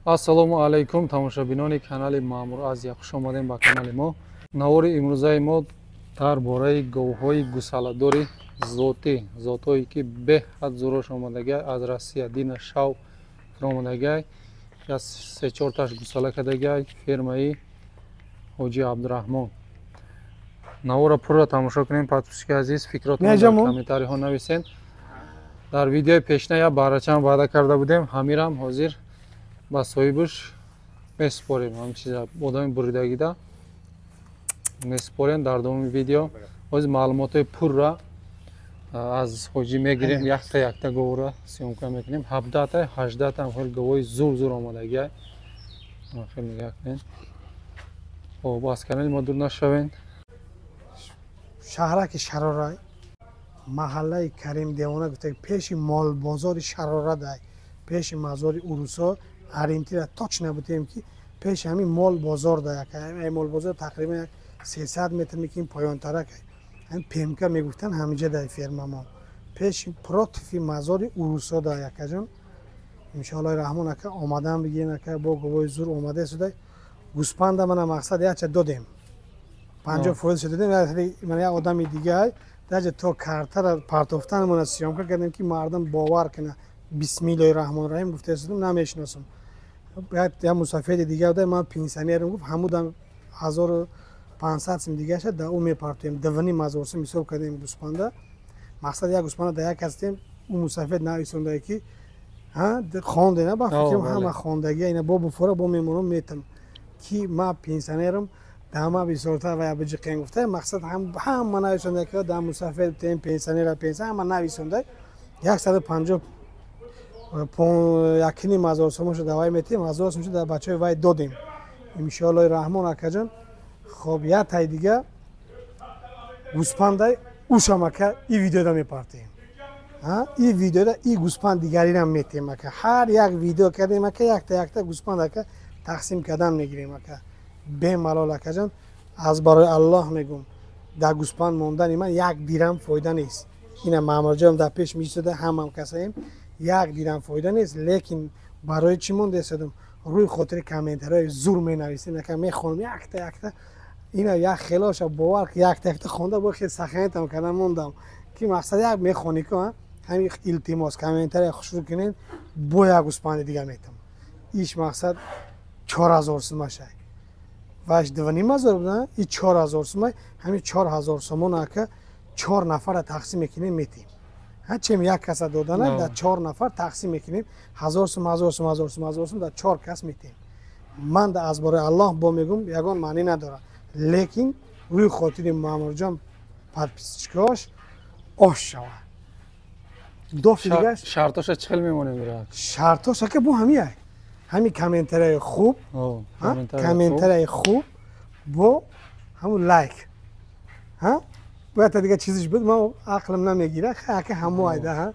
Ассалому алайкум тамошобинони канали Маъмур Азия, хуш омадем ба канали мо. Навори имрӯзаи мо дар бораи говҳои гусаладори зотое ки беҳад зӯрош омадагай аз Россия дина шав омадагай я 3-4 таш гусала кардагай фермаи ҳоҷи Абдураҳмон. Навора пурра тамошо кунем. Подписчики азиз, фикротон дар комментариҳо нависен. Дар видеои пешна я барачам ваъда карда будем, ҳамирам ҳозир ба соҳибуш месупорем. Ҳамин чиза одами буридагида месупорем. Дар давоми видео ҳозир маълумотои пурра аз ҳоҷӣ мегирем. Якта говора сиёмка мекунем. 17 18 хел говои зур омадагай. Хел нигоҳ кунем. хоб аз канали мо дур нашавен. шаҳраки Шарорай, маҳаллаи Карим Девона гуфта пеши мол бозори Шарора дай, пеши мазори Урусо аринтира точно бутем ки пеши ҳамин мол бозор дай. Ай мол бозор тақрибан як 300 метр мекин поёнтарак. Ҳамин пемка мегуфтан ҳамиҷа дай фермамо. Пеши против мазори Урусо дай акаҷон. Иншоаллоҳи раҳмон ака омадан бигирин ака бо говои зур омаде судай. Гуспанда мана мақсад яча додем. 50% шудем. Ман як одами дига даже то картара партофтанмона сиёмка кардем ки мардум бовар кунад. Бисмиллоҳи раҳмони раҳим гуфта судем намешиносам. Я мусафири дига буда ман пенсионерам гуфт ҳамудам 1500 сим дига шуд да ӯ мепартоем 2,5 сим ҳисоб кардем гуспанда. Мақсад як гуспанда да як ҳастем ӯ мусафир нависонда ки хонде на ба фикрам ҳама хондагия ина бо буфора бо мемонам метам ки ман пенсионерам дама бисорта ва абиҷиқен гуфта мақсад ҳама нависонда ки да мусафир тем пенсионера ҳама нависонда 150 якини мазор сомошо давай метем 1000 сомошо да бачаи вай додем. Иншоаллоҳи раҳмон акаҷон. Хоб я тай дига гуспандай ушамака и видеода мепартем. И видеода и гуспанд дигаринам метем ака. Ҳар як видео кардем ака якта гуспанд ака тақсим кардан мегирем ака. Бемалол акаҷон. Аз барои Аллоҳ мегум. Да гуспанд мондани ман як дирам фоида нест. Ина маъмурҷоям дар пеш мисода ҳамам касаем як дирам фоида нест, лекин барои чӣ монда истодам рӯи хотири комментариҳои зур менависем ака мехонам якта ина як хелоша бовар якта хонда бо хел саханатам кардан мондам ки мақсад як мехонӣ ку ҳамин илтимос комментария хушрӯ кунен бо як гуспанди дига метам. Иш мақсад 4000 сума шай ваш 2,5 буда и 4000 сума ҳамин 4000 сомон ака 4 нафара тақсим мекунем метем. Ҳачем як каса додана да 4 нафар тақсим мекунем 1000 сум да 4 кас метем. Ман да аз бораи Аллоҳ бо мегум ягон маънӣ надорад, лекин рӯи хотири маъмурҷон подписчикош ош шава. Дофи дигаш шартоша чӣ хел мемонем ира? Шартош ака бо ҳамин ҳамин комментарияи хуб, комментарияи хуб бо ҳамун лайк. бояд дига чизиш буд ман ақлам намегира ака ҳамо айда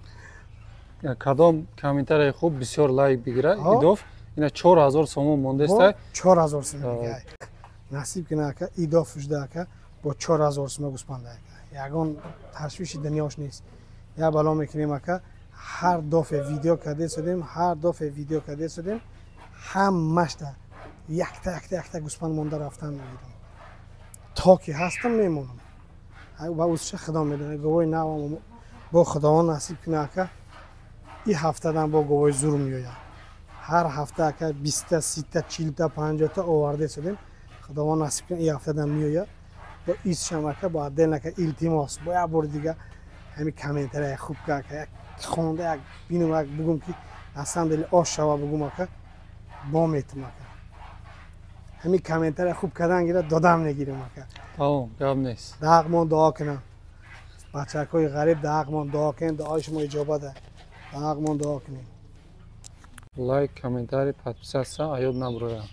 кадом комментарияи хуб бисёр лайк бигира идоф ина 4000 сомон мондеста 4000 сом дига насиб кина ака идоф шуда ака бо 4000 сом гуспанда ака ягон ташвиши дунёш нест. Я бало мекунем ака ҳар дофе видео карде судем ҳамашда якта гуспанд монда рафтан мегирам то ки ҳастам мемонам. ва ӯзша худо медоне говои навам бо худовон насиб куна ака и ҳафтадан бо говои зур меояд. ҳар ҳафта ака 20 30 40 50 оварде судем худовон насиб куна и ҳафтадан меояд. бо исшам ака бо аддел ака илтимос бо як бори дига ҳамин комментария хуб ка ака як хонда як бинум як бугум ки асан дили ош шава бугум ака бо метам ака ҳамин комментария хуб кардан гира додам мегирем ака. гап нест. дағмон дуо кунам бачакҳои ғариб дағмон дуо кунем дуои шумо иҷобат ай дағмон дуо кунем. Лайк комментарий подписаться аёд набуроя.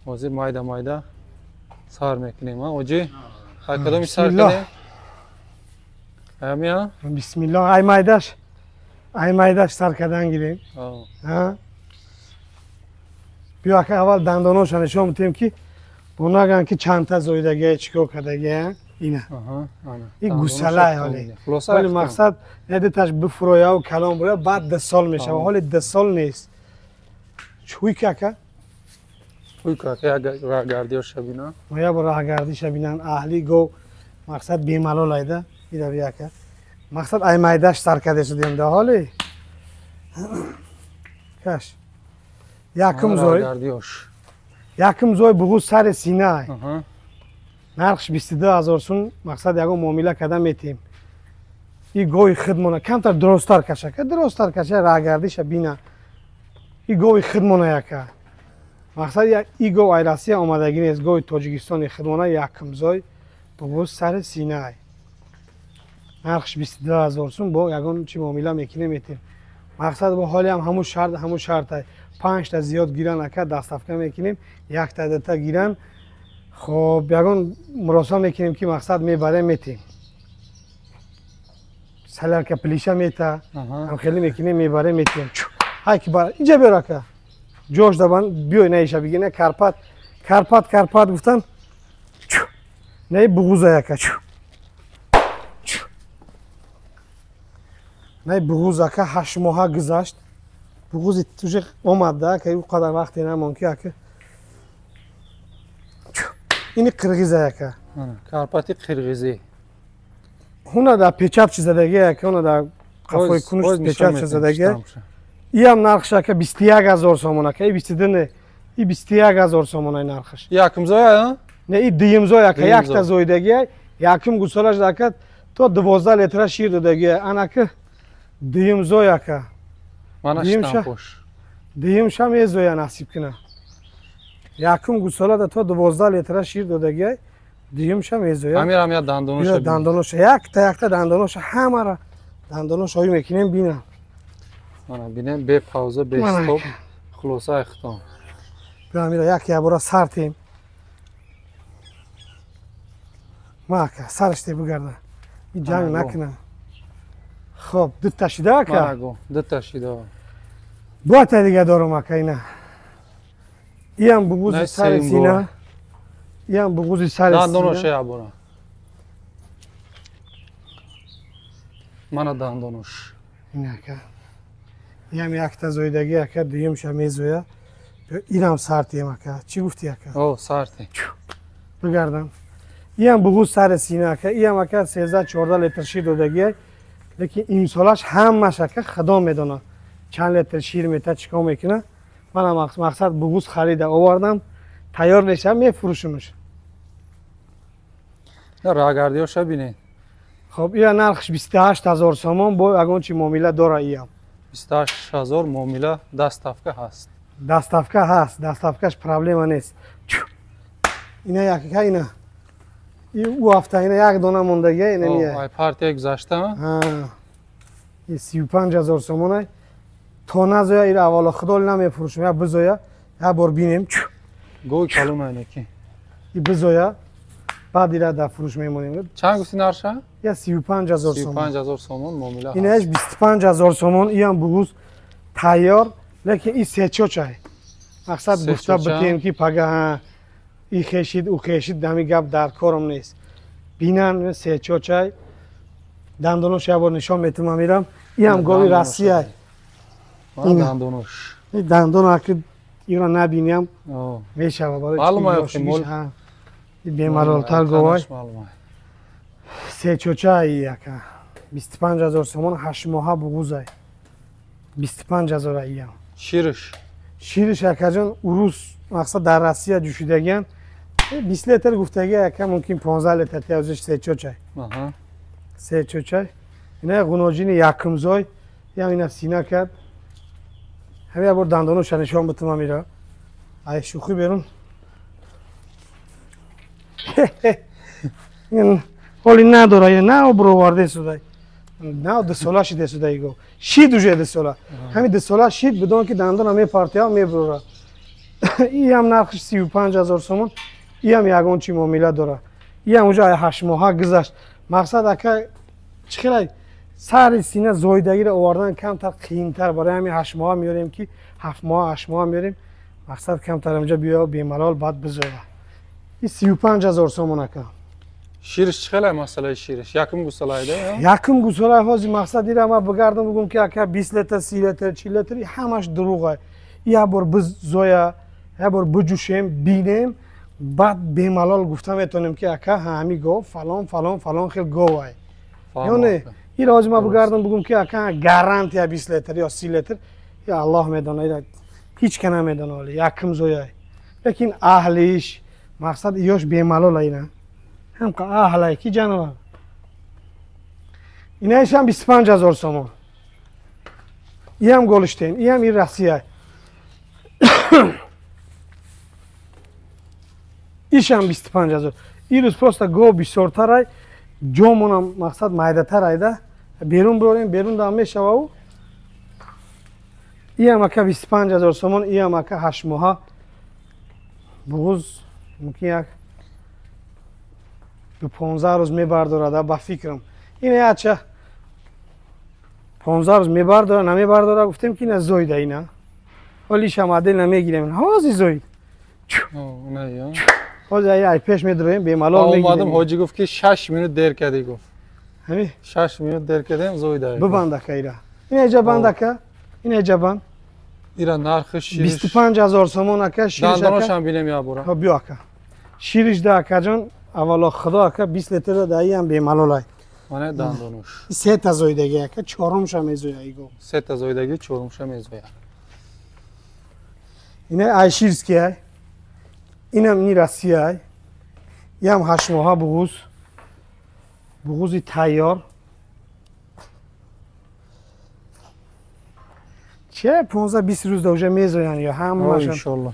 ҳозир майда сар мекунем оҷи кадоми сар кунем ҳамия бисмиллоҳ ай майдаш сар кардан гирем. биё ака аввал дандоношо нишон бутем ки бо наган ки чандта зоидагия чикор кардагия ина и гусалай ҳоли мақсад недеташ бифурояу калон буроя баъд 2 сол мешава ҳоли 2 сол нест. Чуйк ака. Уй ка я гардио шабина. Моя бо раҳгардиша бинан аҳли гов мақсад бемалол айда. Ида бияка. Мақсад ай майдаш саркаде шудем да ҳоли. Каш. Якум зой. Гардиош. Якум зой буғуз сари сина. Аҳа. Нархш 22000 сум мақсад ягон муомила карда метем. И гови хидмона камтар дурустар каша. Дурустар каша раҳгардиша бина. И гови хидмона яка. Мақсад и гов ай Россия омадагӣ нест. Гови Тоҷикистони хидмона якум зой буғуз сари сина. Нархш 22000 сум бо ягон чи муомила мекунем метем. Мақсад бо ҳоли ҳамун шартай 5 та зиёд гиран ака дастафка мекунем, 1 та 2 та гиран. Хоб ягон муроса мекунем ки мақсад мебарем метем. Салярка плиша мета, ам хели мекунем мебарем метем. Ҳай ки бар инҷа биёр ака. Ҷош дабан биёй наиша бигина карпат гуфтан. Не буғуза ака. Не буғуз ака 8 моҳа гузашт. Буғузи туже омад да ки қадар вақте намон ки ака. Ини қирғиза ака. Карпати қирғизӣ. Хуна да печат чизадаги ака, хуна да қафои кунуш печат чизадаги. Иам нархш ака 21000 сомон ака, и 22 не. И 21000 сомон ай нархш. Якум зоя? Не и дуюм зой ака, як та зойдаги, якум гусолаш ака, то 12 литра шир додаги, ан ака дуюм зой ака. Манаш тампош. Дуюм ша мезоя насиб кина. Якум гусола да то 12 литра шир додаги, дуюм ша мезоя. Амирам я дандоноша. Дандоноша як та дандоноша ҳамара дандоноша ой мекунем бина. Мана бинем бе пауза бе стоп. Хулоса ихтом. Амира як ябора сартем. Мака сарште бугарда. И ҷанг накина. Хоб, дута шида ака? Манаго, дута шида. Бота дига дорам ака ина. Иам буғузи сари сина. Иам буғузи сари сина. Дандоноша ябора. Мана дандонош. Ина ака. Иам якта зойдаги ака, дуюм ша мезоя. Инам сартем ака. Чи гуфти ака? О, сарти. Бугардам. Иам буғуз сари сина ака. Иам ака 13-14 литр шир додаги. Лекин имсолаш ҳамаш ака худо медонад. Чанд литр шир мета чико мекуна. Мана мақсад буғуз харида овардам. Тайёр нешам мефурӯшимш. Раҳгардиёша бинед. Хоб ия нархш 28000 сомон бо ягон чи муомила дора иам. 28000 муомила дастафка ҳаст. Дастафка ҳаст, дастафкаш проблема нест. Ина яка ина. У ҳафта ина як дона мондаги ина мия. Ай партия гузашта? Ҳа. И 35000 сомон ай. То назоя ира аввало худо намефурӯшам, я бизоя, я бор бинем. Гӯй калон айнаки. И бизоя. Баъд ира да фурӯш мемонем. Чанд гуфти нарша? Я 35000 сомон. 35000 сомон муомила. Инаш 25000 сомон, иам буғуз тайёр, лекин и сечоч ай. Мақсад гуфта битем ки пага и хешид у хешид дами гап дар корам нест. Бинан сечоч ай. Дандонош ябор нишон метум амирам. Иам гови Россия ай. Дандонош. И дандон аки ира набиням. Мешава барои. Маълум ай мол. И бемалолтар говай. Сечоча ай яка. 25000 сомон 8 моҳа буғуз ай. 25000 аям. Шириш акаҷон урус мақсад дар Россия ҷӯшидагиан 20 литр гуфтаги яка мумкин 15 литр тиёзиш сечочай. Аҳа. Сечочай. Ина ғуноҷини якумзой ям ина сина кард. Ҳамин бор дандонуша нишон битум амира. Ай шӯхӣ берун. Ин ҳоли надора, ин на оброварде судай. На 2 сола шиде судай го. Шид уже 2 сола. Ҳамин 2 сола шид бидон ки дандона мепартия меброра. Иам нархш 35000 сомон. Иам ягон чи муомила дора. Иам уже 8 моҳа гузашт. Мақсад ака чихелай сари сина зоидагиро овардан камтар қиинтар барои ҳамин 8 моҳа меёрем ки 7 моҳа 8 моҳа меёрем. Мақсад камтар инҷа биё бемалол баъд бизора. И 35000 сомон ака. Шириш чихелай масъалаи шириш? Якум гусалайда ё? Якум гусалай ҳозир мақсад ира ма бигардам бугум ки ака 20 литр, 30 литр, 40 литр ҳамаш дурӯғ ай. یک بار بزویا یک بار بجوشیم بینیم بعد بیمالال گفته میتونیم که اکا همی گو فلان فلان فلان خیلی گو های یا نه این راز ما بگردم بگم که اکا گارانتی 20 لیتر یا 30 لیتر یا الله میدونه هیچ کنه میدونه ولی یکم زویای لیکن اهلیش مقصد ایش بیمالال اینا هم که اهلای کی جانور اینایش هم 25,000 سومون این هم گلشتین این هم این رسیه ایش هم 25,000 این روز پروستا گو بسیارتر های جامون هم مقصد مایده تر هایده بیرون بروریم بیرون دام میشه و این هم اکا 25,000 سومون این هم اکا 8 ماه بغض ممکن یک دو 15 روز میبرداره با فکرم اینه اچه 15 روز میبرداره نمیبرداره گفتیم که اینه زویده اینه ولی شما دل نمیگیریم هازی زوید نه یا هازی ای پیش میدرویم بیمالال میگیریم اومدم حاجی گفت که 6 مینوت دیر کردی گفت همین 6 مینوت دیر کردیم زویده ببنده که ایره این ایجا بنده که این ایجا بند ایران نرخ شیرش 25,000 سومون اکا شیرش دنداناش هم بینیم یا برا بیا اکا شیرش ده اکا جان اولا خدا اکا 20 لیتر ده ای هم بیمالال های مانه دندانوش 3 تا زویدگی اکا 4 شم میزوی ایگو 3 تا زویدگی 4 شم میزویا اینه ای شیرسکی های اینم نی رسی های این هم 8 ماه بغوزی تیار چه 15-20 روز دوجه میزوین یا هم ماشن انشالله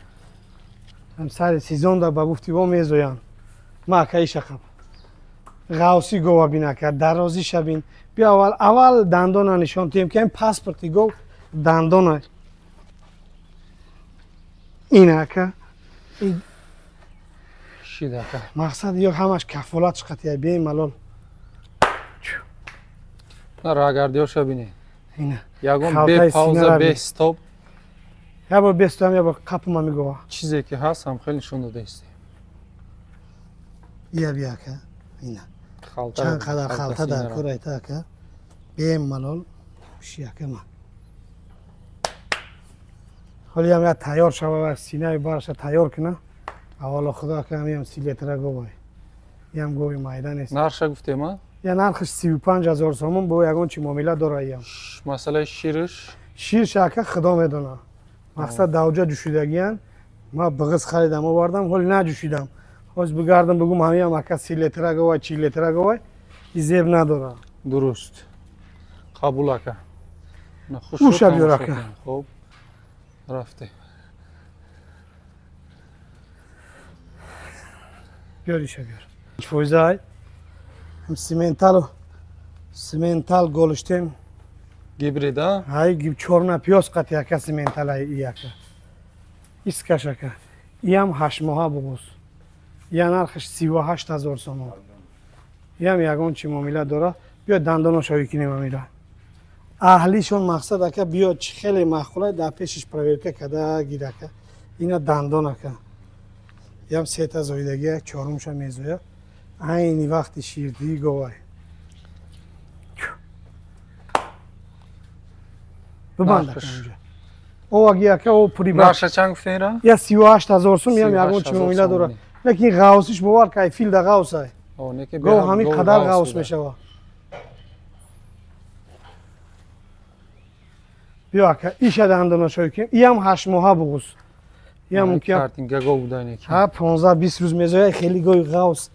هم سر سیزون دا با گفتی با میزوین ما که ایش خب غوصی گوه بینه که درازی شبین بیا اول دندان نشان تیم که این پاسپورتی گو دندان اینه که شیده که مقصد یا همش کفالت چقدر بیای ملال نه راگردیاش بینی اینه یگون خالتای به سینه پاوزه را به بین. استاپ یا بار بستم یا بار قپم هم میگوه چیزی که هست هم خیلی نشون داده است یا بیا که اینه خالتا چند قدر خالتا سینه در را. کره تا که بیایم ملال شیعه که ما حالی هم یا تیار شوه و سینه بارش تیار کنه اولا خدا که همی هم 30 لیتر گوه یه هم گوه مایده نیست نرشه گفتیم ها یا نرخش 35,000 سومون با یگون چی معامله داره ایم مسئله شیرش شیر شاکه خدا میدونه مقصد دوجه جوشیدگی هن ما بغض خریدم و بردم ولی نجوشیدم خوش بگردم بگم همی هم اکا 30 لیتر گوه 40 لیتر گوه این زیب نداره درست قبول اکا نه خوش او شد، شب تماشا یورکه. کن. خب رفته بیاریشه بیار فویزه های هم سیمنتال گلشتیم گیبرید ها های گیب چورنا پیاس قطعه اکا سیمنتال های ای اکا ایسکش اکا ای هم 8 ماه بغوز یا نرخش 38,000 سومون ای هم یگون چی معامله داره بیا دندانو شوی کنیم امیره اهلیشون مقصد اکا بیا خیلی مخوله در پیشش پرویرکه کده گیره که اینا دندان اکا ای هم 3 تا زویدگی 4 شم میزویا اینی وقتی شیردی گوه ببند اکا نرخش. اونجا او اگه اکا او پری بخش نرشه چند گفته این را؟ یا 38,000 سوم یا یگون چی 38,000 معامله داره سوم. لیکن غوصش بوار که فیل ده غوص های آنه که گو بیاد همین گو قدر غوص غوص بوده. میشه و بیا اکا ایشه دندانو شوی کنیم ای هم 8 ماه بغوز ای هم آنه ممکن کارتینگه گو بوده اینه که. ها 15-20 روز میزوی خیلی گوی غوص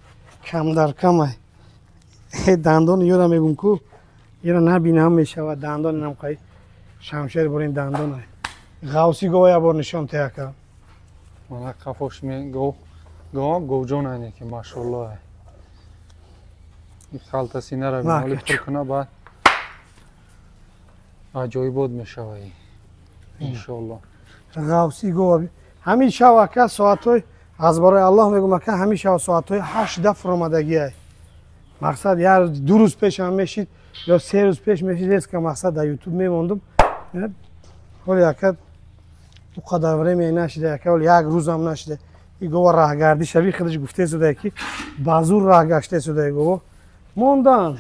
کم در کم های دندان یورا میگم کو یورا نبینم میشه و دندان نم خواهی شمشیر برین دندان های غوصی گوه یا بار نشان تیا که مانا قفاش می گو گو جون اینه که ماشاءالله این خالتا سینه را نه، بین که پر کنه بعد عجایبات میشه این انشالله غوصی گوه همیشه وکه ساعت های از برای الله میگم که همیشه ساعت های 8 دفع آمدگی های مقصد یا 2 روز پیش هم میشید یا 3 روز پیش میشید است که مقصد در یوتیوب میموندم ولی اکد او قدر وری نشده اکد ولی یک روز هم نشده این گوه راهگردی شبیه خودش گفته شده که بازور راه گشته شده گوه موندن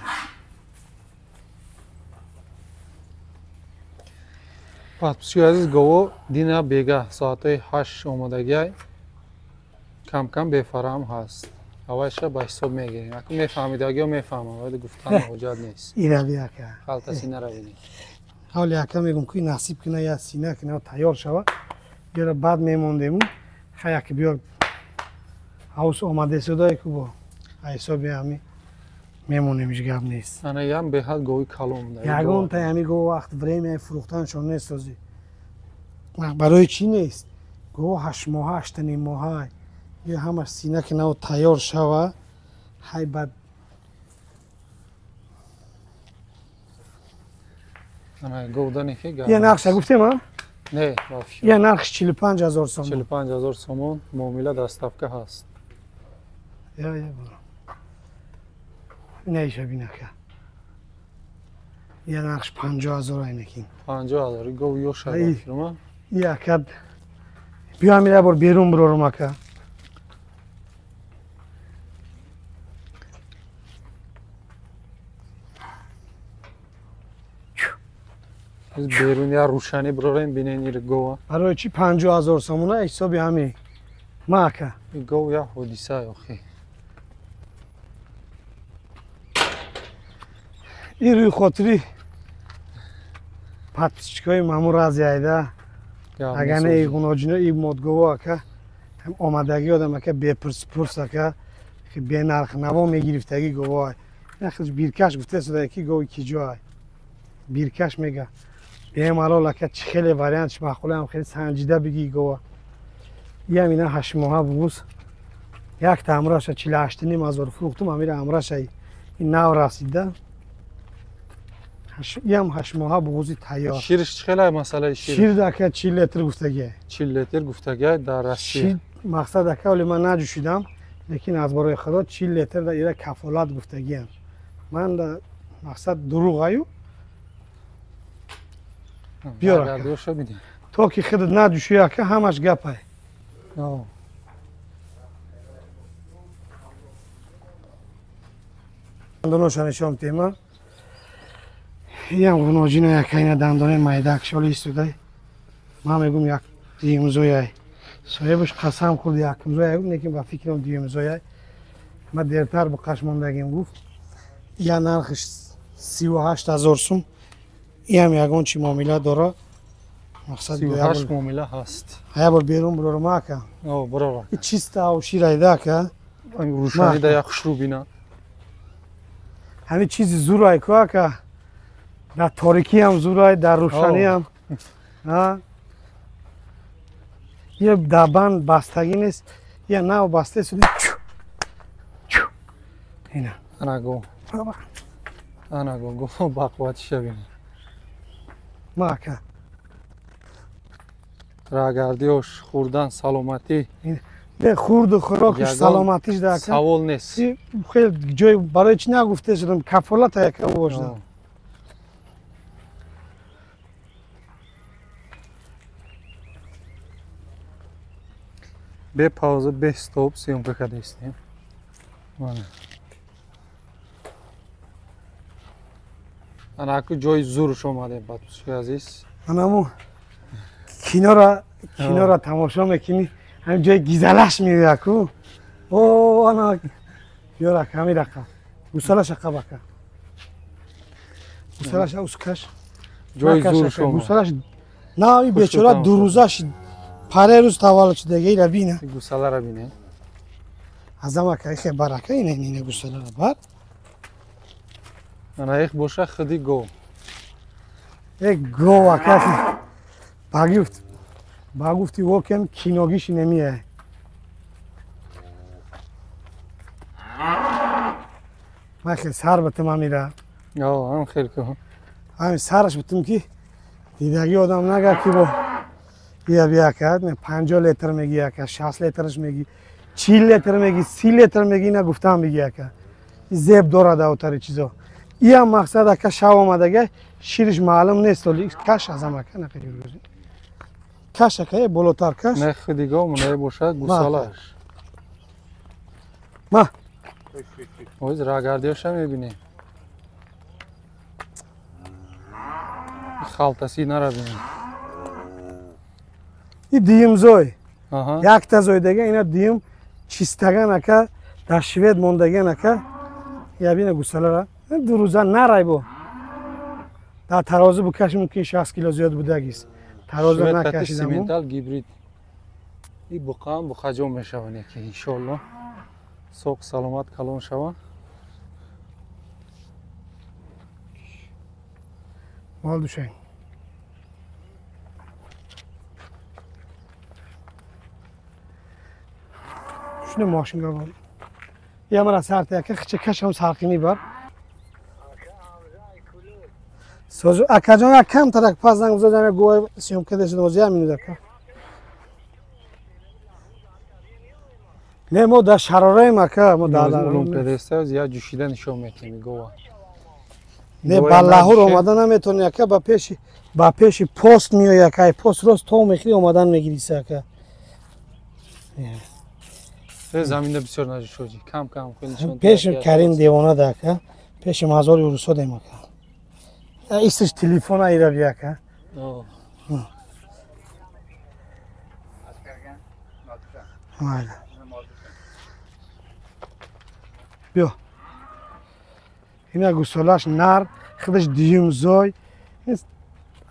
подписчики азиз гово дина бега соати 8 омадагиай кам кам бефарам ҳаст. Аввалша ба ҳисоб мегирем. Ака мефаҳмидагиҳо мефаҳмам, вале гуфтан ҳоҷат нест. Ираби ака. Халтаси наравинӣ. ҳавли ака мегум ки насиб кина я сина кина тайёр шава. Бира баъд мемондему. Хая ки биё ҳавс омаде судай ку бо ҳисоби ҳами мемонем иш гап нест. Ана ям беҳад гови калом да. Ягон та ҳами го вақт времяи фурӯхтаншон нест ози. Барои чӣ нест? Го 8 моҳа, 8 моҳа. Я ҳамаш сина кина тайёр шава. Ҳай бад Ана говдани ки гап. я нақша гуфтем а? Не, вообще. Я нархш 45000 сом. 45000 сомон муомила доставка ҳаст. Я бора. Не иша бинака. Я нархш 50000 айнакин. 50000 гов ё Ай. шава фирма. Я кад биём я бор берун бурорум ака. Biz берун я рӯшанӣ бирорем бинен ир гова. Барои чӣ 50000 сомона ҳисоби ҳами. Ма ака. И гов я ҳодиса охи. И рӯи хотири подписчикои маъмур аз яйда. Агар не игуноҷино и модгово ака. Ҳам омадаги одам ака бепурс ака. Ки бенарх наво мегирифтаги гово. Нахиш биркаш гуфта суда ки гови киҷоай. Биркаш мега. Бемалол ака чӣ хеле вариантш маъқуле ҳам хеле санҷида биги гово. Ям ина 8 моҳа буғуз. Як та амраша 48000 фурӯхтум амира амраша ин нав расида. Ям 8 моҳа буғузи тайёр. Шириш чӣ хеле масъалаи шир? Шир ака 40 литр гуфтагиай. 40 литр гуфтагиай дар Россия. Шир мақсад ака оли ман наҷӯшидам, лекин аз бораи худо 40 литр да ира кафолат гуфтагиам. Ман да мақсад дурӯғ аю. Биёр ака. Гардиёша бидӣ. То ки худат наҷӯшӣ ака ҳамаш гапай. О. Дандоношон нишон тема. Ям гуноҷино яка ина дандони майдак шоли истудай. Ман мегум як диюмзояй. Соҳибаш қасам хурд якумзояй гуфт, лекин ба фикрам диюмзояй. Ма дертар ба қашмондагим гуфт. Я нархиш 38000 сум. Иам ягон чӣ муомила дора. Мақсад 38 муомила ҳаст. ҳая бор берун бурорум ака. О, бирора. Чиста авширайда ака. Рӯшанида як хушрӯ бина. Ҳами чизи зурай ку ака. Дар торикӣ ҳам зурай, дар рӯшанӣ ҳам. А? Я дабан бастагӣ нест. Я нав басте суди. Ина. Ана го. Ана го бақувватиша бина. Ма ака. Рагардиёш, хурдан, саломатӣ. Де хурду хӯрокиш саломатиш да ака. Савол нест. Хеле ҷои барои чӣ нагуфте шудам, кафолата яка бошда. Бе пауза, бе стоп, съёмка кардастем. Мана. Ана аку ҷои зурш омадем, подписчики азиз. Анаму кинора тамошо мекунӣ, ҳамин ҷои гизалаш меояд ку. О, ана биёр ака, ҳамин рақа. Гусалаша қаб ака. Гусалаша ускаш. Ҷои зурш омад. Гусалаш нави бечора дурӯзаш паре рӯз таваллуд шудагӣ ира бина. Гусалара бинед. Азам ака ихе бар ака ина гусалара бар. Ана их боша худи гов. Гов ака. Ба гуфти вокен киногиш немияй. Ман хеле сар бутам амира. Ҳам хеле ку. Ҳамин сараш бутам ки дидаги одам нага ки бо бия кард 50 литр меги ака, 60 литрш меги, 40 литр меги, 30 литр меги на гуфтам биги ака. Зеб дорад автари чизо. Иам мақсад ака шав омадага шириш маълум нест оли каш азам ака нақиҷургӯзи. Каш ака болотар каш. Не худиго мунае бошад гусалаш. Ма. Оз рагардиёша мебинем. Халтаси нара бинем. این دیم زوی Aha. یک تا زوی دیگه اینا دیم چیستگن اکا در شوید موندگن اکا یا بینه گوساله را دو روزه نرای بو در ترازو بکش ممکن 60 کیلو زیاد بودگیست ترازو Şvet katı نکشیدم simental gibrit. İyi bukam bukacım meşavan yeki inşallah. Sok salamat kalon şava. مال دوشین شنو ماشین گاوان یه مرا سرت که خچه کشم ساقینی بار سوزو اکاجان یک کم ترک پازنگ زدن گوی سیوم کده شد موزی همینو دکا نه مو در شراره مکه مو دادر Ulum pedeste ya cüşiden şov metimi gova. نه بالله اومدن نمیتونه که با پیش پست میاد که پست روز تو میخری اومدن میگیری سکه Zaminde bir sorun acı çocuğu. Kam konuşuyor. پیش کریم دیوانه ده که پیش مزار یورسو دیم که ایستش تلفن ایرا بیا که بیا اینا گوسالاش نر خودش دیم زوی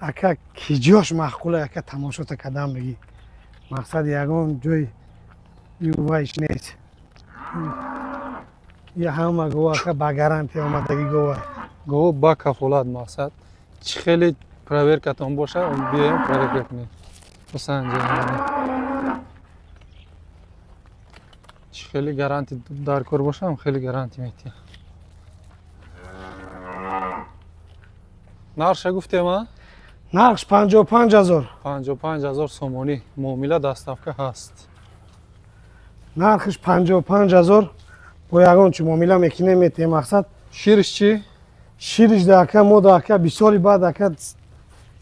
اکا کیجاش معقوله اکا تماشا تا کدام بگی مقصد یگان جوی یوویش نیست یه همه گوه اکا با گارانتی آمدگی گوه Gova ba kafolat maksat. Çıkeli praver katon boşa onu bir praver yapmayı. O sence yani. Çıkeli garanti dar kor boşa ama xeli garanti meti. Narşa گفتم ها نقش 55,000 55,000 سومونی معامله دستافکه هست. نرخش 55,000 با یگان چی معامله میکنه میته مقصد شیرش چی؟ شیرش داکه مو داکه 20 سال بعد داکه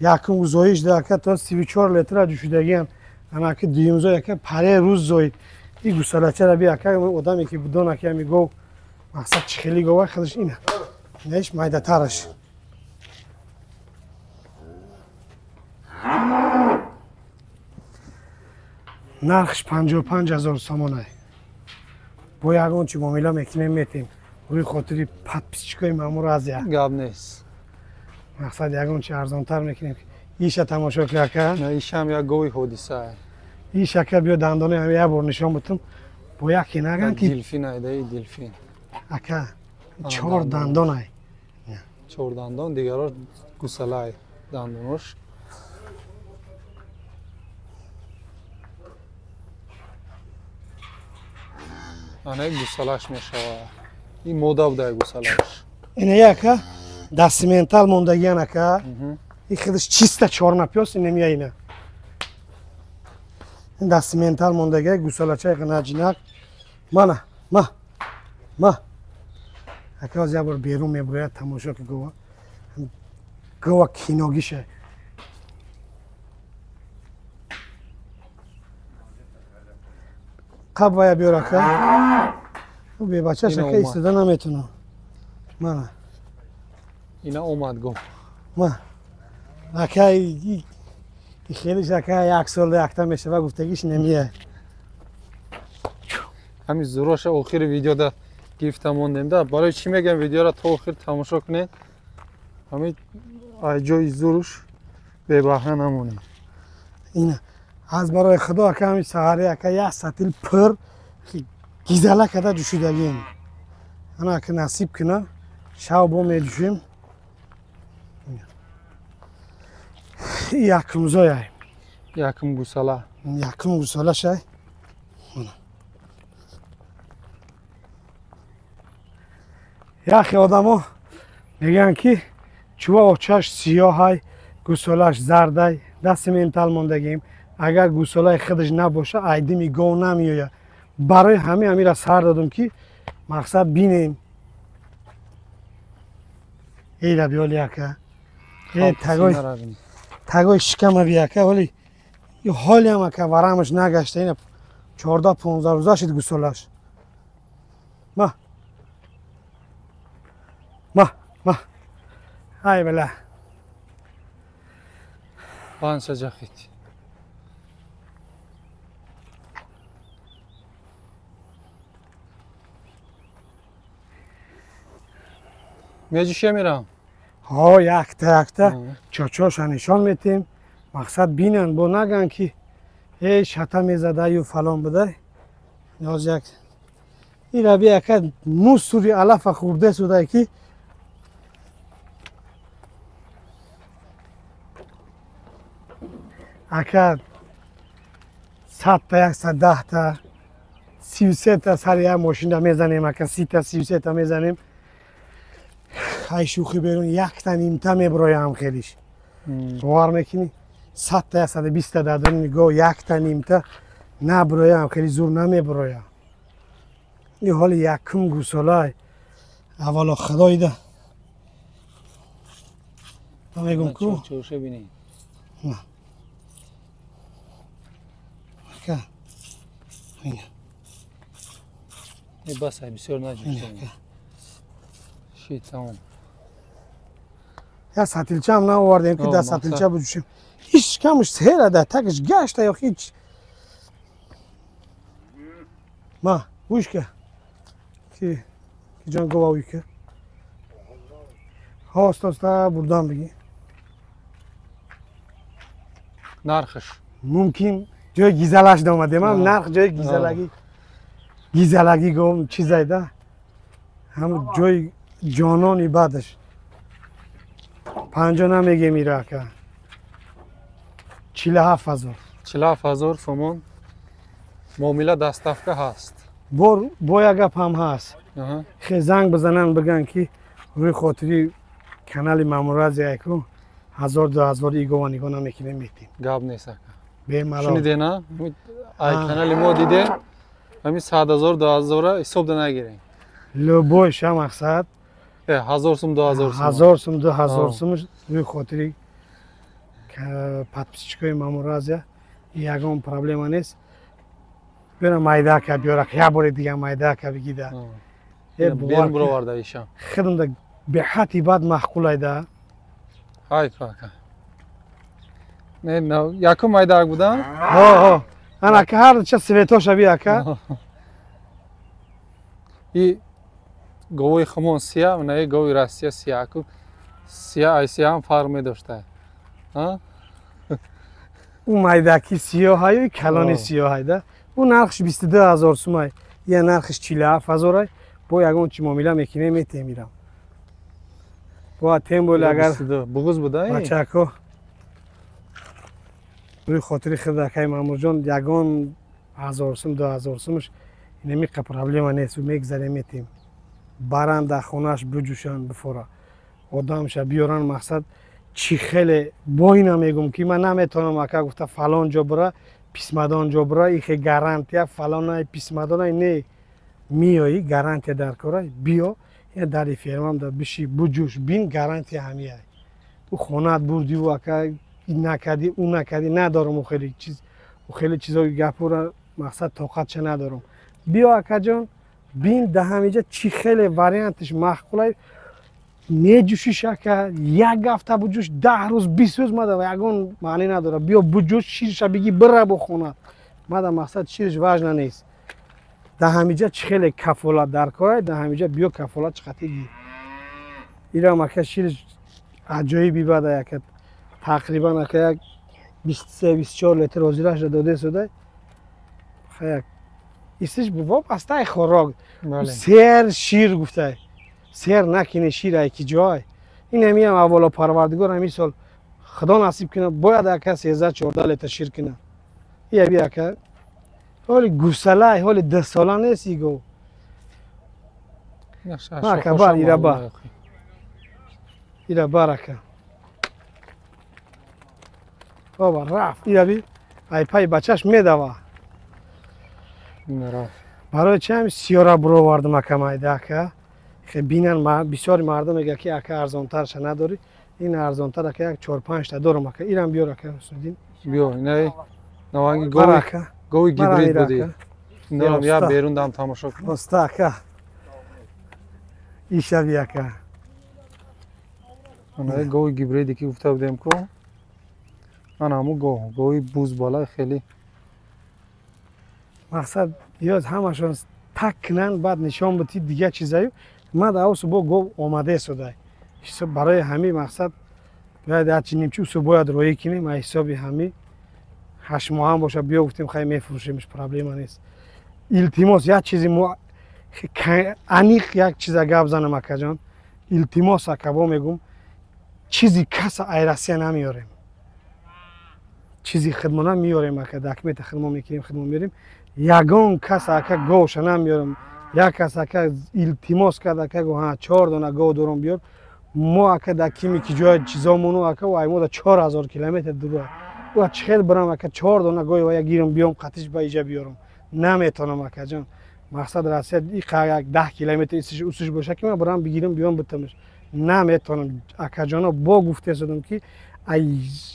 یکم گزایش داکه تا 34 لیتر جوشیدگی انا که دیم زوی که پره روز زوی این گوساله چرا بیا که آدمی که بدون که میگو مقصد چی خیلی گوه خودش اینه نیش مایده ترش نرخش 55,000 سامانه با یگان چی معامله میکنه میتیم روی خاطری پت پیچکای مامور از یا Gab نیست. مقصد یگان چی ارزانتر میکنیم ایشه تماشا که نه ایشم یا گوی حادثه. این شکل بیا دندانه هم یه بار نشان بتم با یکی نگن که دلفین ایده دلفین. اکا 4 دندان های 4 دندان دیگرار گوساله دندانش. آنها گوسالهش میشه. این مودا بوده گوسالهش. اینه یکا دستمنتال موندگی اکا این خودش چیسته 4 نپیاس این نمیه اینه این دستمنتال موندگی گوساله چای نجینک ما اکا از یه بار بیرون میبراید تماشا که گوه کیناگیشه قب باید بیاره که او بی بچه شکه ایستده نمیتونه من اینا اومد گم اکا خیلی شکه 1 سال یکتا میشه و گفتگیش نمیه همین زوراش آخر ویدیو دا گیفت موندیم دا برای چی میگم ویدیو را تا آخر تماشا کنید همین جای زوروش به بهره نمونید اینه از برای خدا که همین سهاره که یه سطل پر گیزله کده جوشیدگیم انا که نصیب کنه شب با میجوشیم یکم زای یکم گوساله یکم گوساله شای یخی آدم ها میگن که چوه آچهش سیاه های گوسالهش زرد های دست منتال موندگیم اگر گوساله خودش نباشه ایدمی گو نمیویه برای همه را سر دادم که مقصد بینیم ایره بیالی که تگای شکم بیا که ولی یه حالی هم که ورمش نگشته اینه 14-15 روزه شد گوسالهش ما های بله بانسا جاخیت میجوشه میرم ها якта чочоша нишон метем мақсад бинан бо наган ки шата мезадаю фалон буда ноз як ира би яка мусури алафа хурде суда ки ака 100 та 110 та 33 та сар як мошина мезанем ака 30 та 33 та мезанем ай шухи берун якта нимта меброям хелиш бовар мекини 100 та 120 та дадам миго якта нимта наброям хели зур намеброям ин ҳоли якум гусолай аввало худоида та мегум ку чоше бини на ака ин бас ай бисёр наҷӯшем ши тамом я сатилчам наовардем ки да сатилча бужушем ҳеч камш серада такш гашта ё ҳеч ма гӯшка ки ҷон гувавика ҳостоста бурдан бигӣ нархш мумкин ҷои гизалаш домадемам нарх ҷои гизалагӣ гом чизайда ҳам ҷои ҷонони баъдаш 50 намегем ира ака 47000 47000 сомон муомила дастафка ҳаст бо як гап ҳам ҳаст хе занг бизанан биган ки рӯи хотири канали мамуразиайку 1000-2000 игова нигоҳ намекунем метем гап нест ака бемалол шунидена ай канали мо диде ҳами 100,000-2000 ҳисобда нагирем любойша мақсад 1000 сум 2000 сум 1000 сум 2000 сум рӯи хотири подписчикои мамуразия ягон проблема нест бера майдака биёра як бори дига майдака бигида берун буроварда иша хидмда беҳати бад маҳқулайда ҳай ака не якум майдак буда анака ҳарча светоша би ака и говои хумон сия не говои россия сияку сия ай сия ҳам фарқ медошта ӯ майдаки сиёҳаю калони сиёҳайда ӯ нархш 22000 сумай я нархш 47000 бо ягон чи муомила мекунем метемирам бо тем боли агар буғуз буда бачако рӯи хотири хидакаи мамурҷон ягон 1000 сум 2000 сумш инамиқа проблема нест ӯ мегзарем метем баранд дар хонааш биҷӯшанд бифора одамша биёран мақсад чӣ хеле бо ина мегум ки ман наметавонам ака гуфта фалон ҷо бира писмадон ҷо бира ихе гарантия фалонай писмадонай не миёӣ гарантия дар корай биё я дари фермам да биши буҷӯш бин гарантия ҳамияй ӯ хонаат бурдиву ака накади ӯ накади надорам ӯ хеле чизои гапура мақсад тоқатша надорам биё акаҷон бин да ҳамиҷа чӣ хеле вариантиш маҳқулай неҷӯшиш ака як ҳафта буҷӯш 10 рӯз 20 рӯз мада ягон маънӣ надорад биё буҷӯш ширша бигӣ бира бо хонат мада мақсад ширш важна нест да ҳамиҷа чӣ хеле кафолат дар корай да ҳамиҷа биё кафолат чиқати гир ирам ака ширш аҷоиби бада яка тақрибан ака як 23-24 литр озираша доде судай хаяк исиш вобастаи хӯрок сер шир гуфтай сер накине шир айки ҷой инамиам аввало парвардигор ҳамин сол худо насиб кунад бояд ака 13-14 литр шир кунад яби ака ҳоли гусалай ҳоли 10 сола нест иго ака бар ира бар ира бар ака боба рафт яби ай пай бачаш медава барои чи ҳами сиёра буровардам ака майда ака бинан бисёри мардум мегӯяд ки ака арзонтарша надорӣ ин арзонтар ака як 4-5 та дорам ака ирам биёр ака ҳуснуддин биё инай наванги гови гибрид буди инам я берун дам тамошо кунам оста ака ишаби ака инай гови гибриди ки гуфта будем ку ана ҳамун гови бузбола хеле мақсад ёд ҳамашон так кунанд баъд нишон битӣ дига чизаю мада авсу бо гов омаде судай барои ҳамин мақсад бояд ҳарчи нимчусу бояд роӣ кунем аз ҳисоби ҳамин 8 моҳам боша биё гуфтем хай мефурӯшемш проблема нест. Илтимос як чизи мо аниқ як чиза гап занам акаҷон. Илтимос акабо мегум чизи каса ай Россия намеёрем. Чизи хидмона меёрем ака документ хидмат мекунем хидмат меёрем. Ягон каса ака говша намеёрем. Як кас ака илтимос кард ака го ҳа 4 дона гов дорам биёр. Мо ака да кими ки ҷоя чизомону ака ва мо да 4000 километр дур. ва чӣ хел барам ака 4 дона гӯй ва як гирам биём қатиш ба иҷа биёрам наметонам акаҷон. Мақсад Россия як 10 километр усуш боша ки ман барам бигирам биём битамаш наметонам акаҷоно бо гуфте шудам ки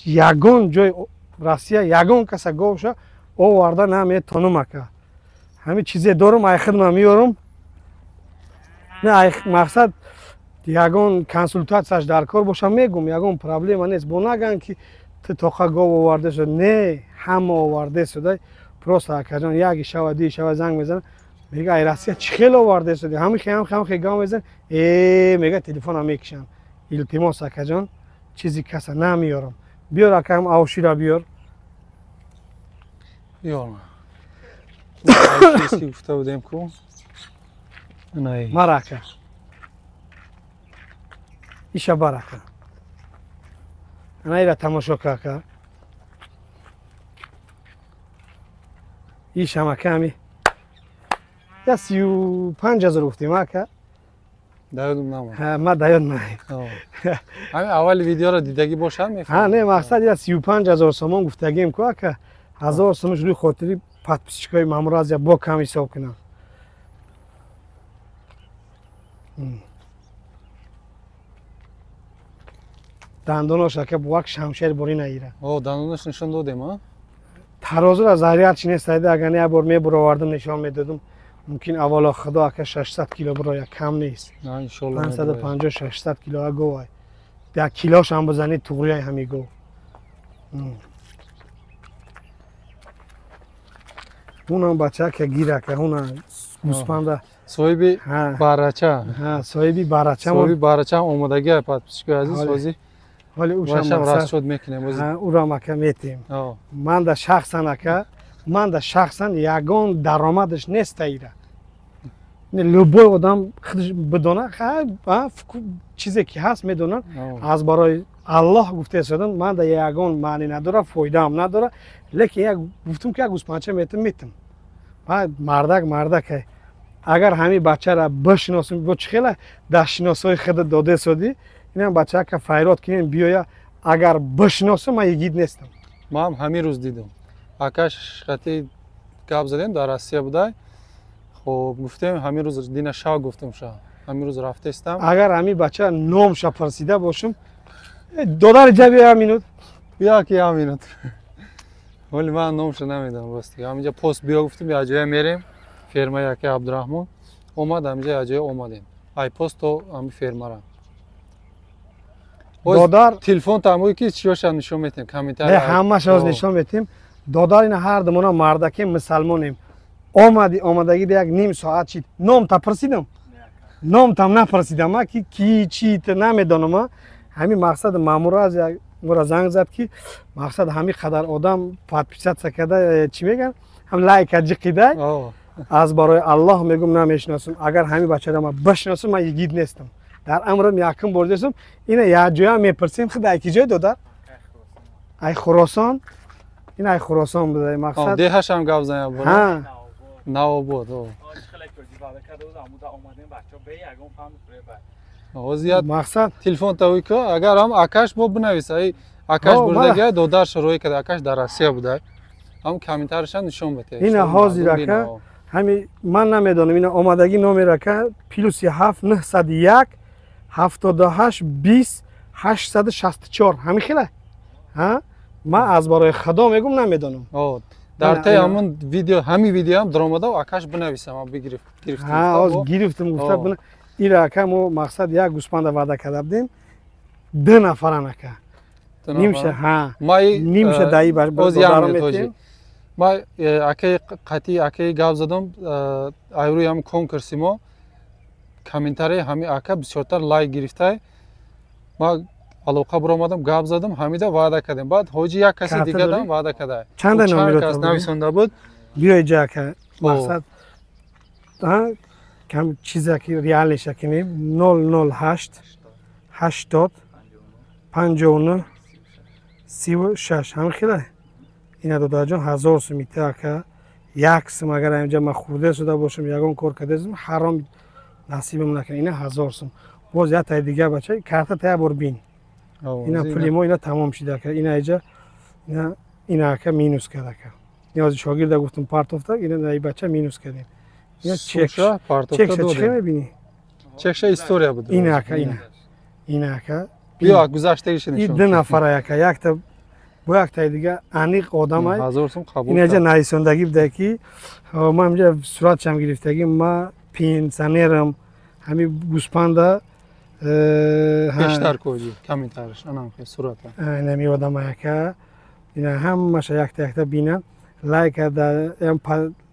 ягон ҷой Россия ягон каса говша оварда наметонам ака. ҳамин чизе дорам ай хидма меёрам. не ай мақсад ягон консултатсияш дар кор боша мегум ягон проблема нест. Бо наган ки тоқа гов оварда шуд не ҳама оварда шуда просто акаҷон як шава ди шава занг мезанад мега ай Россия чӣ хел оварда шуд ҳамин хел гав мезан мега телефона мекишам. Илтимос акаҷон чизи каса намеёрам. биёр акам авшира биёр. Биёрма. Авшиси гуфта будем ку. Най. Марака. Иша барака. Анайра тамошо кака. Иша маками. Я 35,000 гуфтим ака. Даёдум нама. Ха, ма даёд май. ҳамин аввали видеоро дидагӣ бошад мефаҳмам. Ха, не мақсад я 35,000 сомон гуфтагим ку ака. 1000 сомонш рӯи хотири подписчикои маъмур аз я бо кам ҳисоб кунам. дандонош ака бо як шамшер бори наира. О, дандонаш нишон додем а? Тарозура заҳрият чи нест айда агар не як бор мебуровардам нишон медодам. Мумкин аввало худо ака 600 кило буроя кам нест. На иншолло. 550-600 кило а гов ай. Як килош ҳам бизани туғрияи ҳами гов. Унам бача ка гирака уна гуспанда соҳиби барача. Ха, соҳиби барача. Соҳиби барача омадагӣ подписчикои азиз ҳозир. ҳоли ушам расшод мекунем ҳозир. Ха, урам ака метем. Ман да шахсан ака, ман да шахсан ягон даромадаш нест аира. Не любой одам худш бидона, ха, чизе ки ҳаст медонад. Аз барои Аллоҳ гуфте шудам, ман да ягон маъни надора, фоидаам надора, лекин як гуфтам ки як гӯспанча метам. Мардак агар ҳамин бачаро бишиносем бо чӣ хела дастшиносои худо дода шудӣ инам бача ка файрод кинем биёя агар бишиносам ман йигид нестам. Ман ҳамин рӯз дидам. Акаш хати гап задем дар Россия будай. Хоб гуфтем ҳамин рӯз дина шав гуфтам ша. Ҳамин рӯз рафтестам. Агар ҳамин бача номша парсида бошам додар ҷа биё минут. Биё ки я минут. Вали ман номша намедонам расти. Ҳаминҷа пост биё гуфтем я ҷоя мерем. Ферма яке Абдурахмон омад ҳаминҷа я ҷоя омадем. Ай пост то ҳамин фермара. Додар телефон тамои ки чиёша нишон метем комментарий. Ҳамаша оз нишон метем. Додар ина ҳардумона мардаке мусалмонем. Омадагӣ як ним соат чид. Ном та парсидам. Ном там напарсидам а ки чи намедонам. ҳамин мақсад маъмур аз мора занг зад ки мақсад ҳамин қадар одам подписатсия карда чӣ мегӯянд ҳам лайка ҷиқида аз барои Аллоҳ мегӯм намешиносам. Агар ҳамин бачаро ман бишиносам ман йигид нестам. дар амрам якум бор дидам ина як ҷоя мепарсем худ ай ки ҷой додар ай Хуросон ин ай Хуросон буда мақсад деҳашам гап заням бо Навобод. ҳозир мақсад телефон тавӣ ку агар ҳам акаш бо бинависа акаш бурдагия додар шурои када акаш дар Россия будай ҳам комментаришам нишон бете. ина ҳозир ака ҳами ман намедонам ина омадагӣ номер ака +7 901 78 20 864 ҳамин хела ҳа ман аз барои худо мегӯм намедонам. дар таи ҳамон видео ҳамин видеоам даромада акаш бинависам ман гирифтам. ҳоз гирифтам гуфта бина ира ака мо мақсад як гӯспанда ваъда карда будем 2 нафаран ака. Нимша ҳа. Нимша даи бодарам метем. ма акаи қатъи акаи гап задам айрӯи ҳамин конкурси мо комментарии ҳамин ака бисёртар лайк гирифта ма алоқа буромадам гап задам ҳамида ваъда кардем баъд ҳоҷи як каси Карта дига дам дорӣ? ваъда када Чанда номерот кас буд? нависонда буд биёй ҷака мақсад кам чизе ки реалиша кинем 008 80 59 36 ҳам хела ина додааҷон 1000 сум итака як сум агар инҷа ма хурда шуда бошам ягон кор кардем ҳаром насибам накун ина 1000 сум боз я тай дига бача карта тая бор бин ина пули мо ина тамом шидака ина инҷа ина ака минус кардака ниёзи шогирда гуфтам партофта ина ай бача минус кардем ина чекша чӣ мебинӣ чекша история буд ина ака биё гузаштагиша и ду нафара яка якта бо яктай дига аниқ одамай 1000 сум қабул ина ҷа нависондагӣ буда ки ман инҷа суратшам гирифтагӣ ма пенсионерам ҳами гӯспанда бештар кӯҷи камитарш анам хе сурата нами одама яка ина ҳамаша якта бинан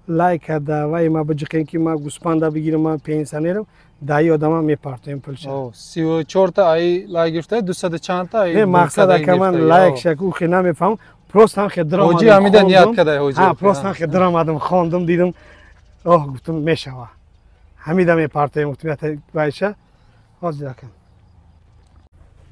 лайк карда вай ма биҷиқем ки ма гӯспанда бигирам ман пенсионерам даи одама мепартоем пулша 34 та ай лайк гирифта 200 чанда ай мақсад ака ман лайк шак ухи намефаҳмам просто ҳам хедрам ҳоҷи ҳамида ният када ҳоҷи просто ҳам хедрам адам хондум дидам гуфтам мешава ҳамида мепартоем гуфтам ята байша ҳозир акам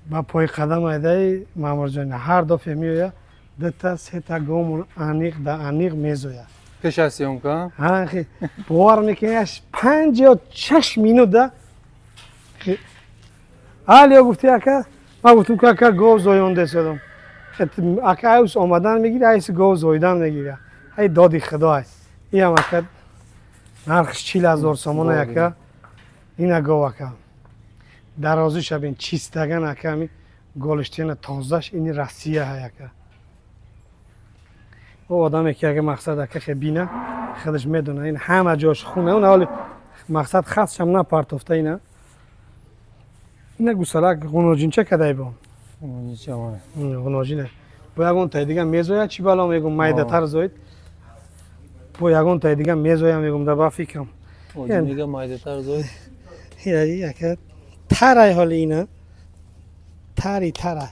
ба пои қадам айдаи маъмурҷон ҳар дофе меоя дута сета гомон аниқ да аниқ мезоя пеш аз сёмка ҳахи бовар мекунӣ 5 ё 6 минута алё гуфти ака ман гуфтам ки ака гов зоёнда шудам ака айс омадан мегири айси гов зоидан мегиря ай доди худоай иам ака нархш 40,000 сомона яка ина гов ака дарозиша бин чистаган ака ами голиштина тозаш ини россия ҳай ака о одаме ки ага мақсад ака хе бина худаш медона ин ҳама ҷош хуна он ҳоли мақсад хасшам напартофта ина гусалак ғуноҷинча кадай бо ғуноҷина бо ягон тай дига мезоя чӣ бало мегум майдатар зоид бо ягон тай дига мезоя мегум да ба фикрам дига майдатар зоид яка тарай ҳоли ина тара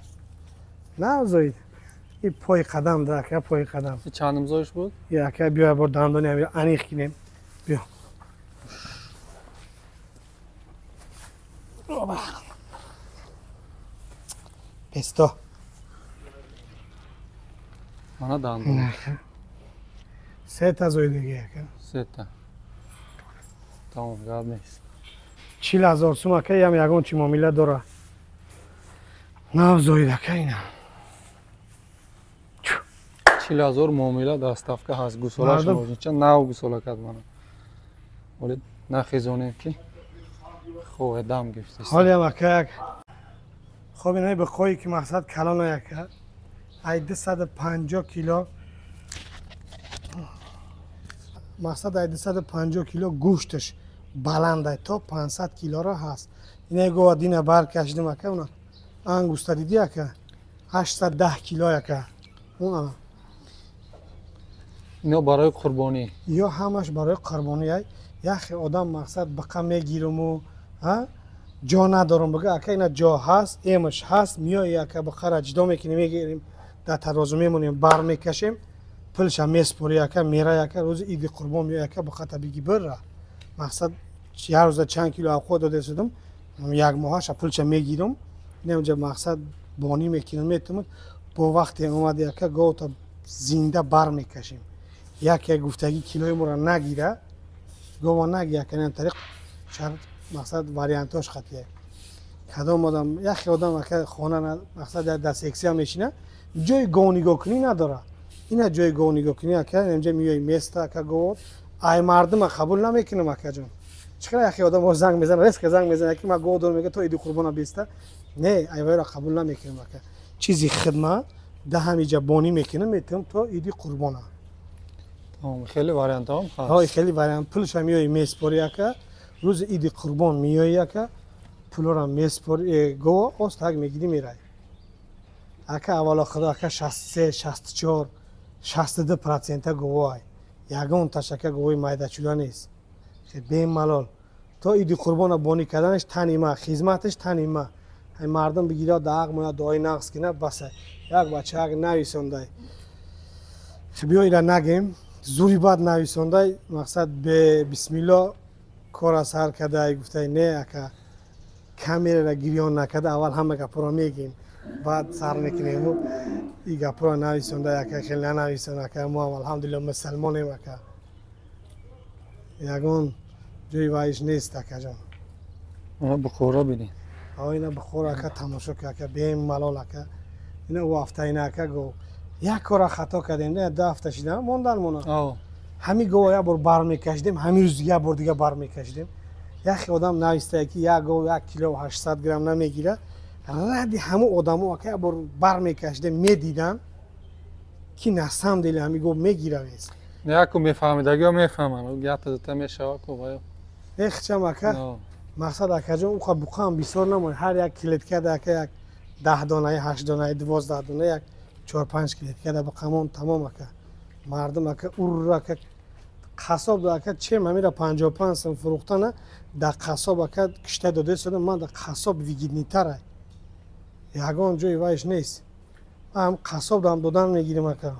назоид и пои қадам да ака пои қадам чандум зоиш буд яка биё бор дандони аниқ кинем биё песто мана дандон сета зоидаги ака сета тамом гап нест 40,000 сум ака ям ягон чӣ муомила дора нав зоид ака ина 40,000 муомила даставка ҳаст гусолаш ҳозирча нав гусола кард мана оле нахезонем ки хоҳе дам гирифта ҳолиам ака як хоб инаи биқои ки мақсад калона яка ай 250 кило мақсад ай 250 кило гӯшташ баландай то 500 килоро ҳаст инаи гова дина баркашидам ака уна ангуста диди ака 810 кило яка уна ино барои қурбонӣ ё ҳамаш барои қурбонӣ ай яхе одам мақсад бақа мегируму ҷо надорам бага ака ина ҷо ҳаст эмаш ҳаст миёи ака бақара ҷудо мекунем мегирем дар тарозу мемонем бар мекашем пулша меспори ака мера ака рӯзи иди қурбон миёи ака бақата биги бирра мақсад як рӯза чанд кило авқот дода шудам як моҳаша пулша мегирам ина унҷа мақсад бонӣ мекунам метумад бо вақте омади ака говта зинда бар мекашем яке гуфтагӣ килои моро нагира гова нагия канен тариқ шарт мақсад вариантош хатия кадом одам яхе одам ака хона мақсад дар сексия мешина ҷои гов нигоҳ кунӣ надора ина ҷои гов нигоҳ кунӣ ака инҷа миёи места ака гов ай мардума қабул намекунам акаҷон чиқара яхе одам занг мезана резка занг мезана ки ма гов дорам мега то иди қурбона биста не айвайро қабул намекунам ака чизи хидмат да ҳамиҷа бонӣ мекунам метавам то иди қурбона хеле вариантам ҳой хеле вариант пулша миёи меспори ака рӯзи иди қурбон миёи ака пулора меспори гова ост ҳак мегирӣ мерай ака аввало худо ака 63 64 62% гувоай ягон ташака гувои майдачуда нест бемалол то иди қурбона бонӣ карданаш тани ма хизматаш тани ма ҳай мардум бигира даақ моя дои нақс кина баса як бачаак нависондай биё ира нагем зури бад нависондай мақсад бе бисмилло кора сар кадай гуфтай не ака камерара гирён накарда аввал ҳама гапро мегем баъд сар мекунему и гапро нависондай ака хеле нанависон ака моам алҳамдулилла мусалмонем ака ягон ҷои вайш нест акаҷон бухора бинӣ ина бухора ака тамошо ка ака бем малол ака ина ӯ ҳафтаина ака гов як кора хато кардем не 2 ҳафта шида мондан мона ҳами гов як бор бармекашидем ҳами рӯз як бор дига бармекашидем яхе одам навистае ки як гов 1 кило 800 грамм намегира ради ҳамун одамо ака як бор бармекашидем медидам ки насамдели ҳами гов мегиравест яку мефаҳмидагиҳо мефаҳманд гапа зута мешава куваё эхчам ака мақсад акаҷон уқа буқаам бисёр намояд ҳар як клеткада ака як 10 донаи 8 донаи 12 дона як 4-5 клеткада бақамон тамом ака мардум ака ур ака қассоб до ака чем ҳамира 55 сом фурӯхтана да қассоб ака кишта дода содам ман да қассоб вигиднитара ягон ҷои вайш нест ҳам қассоб дам додан мегирем ака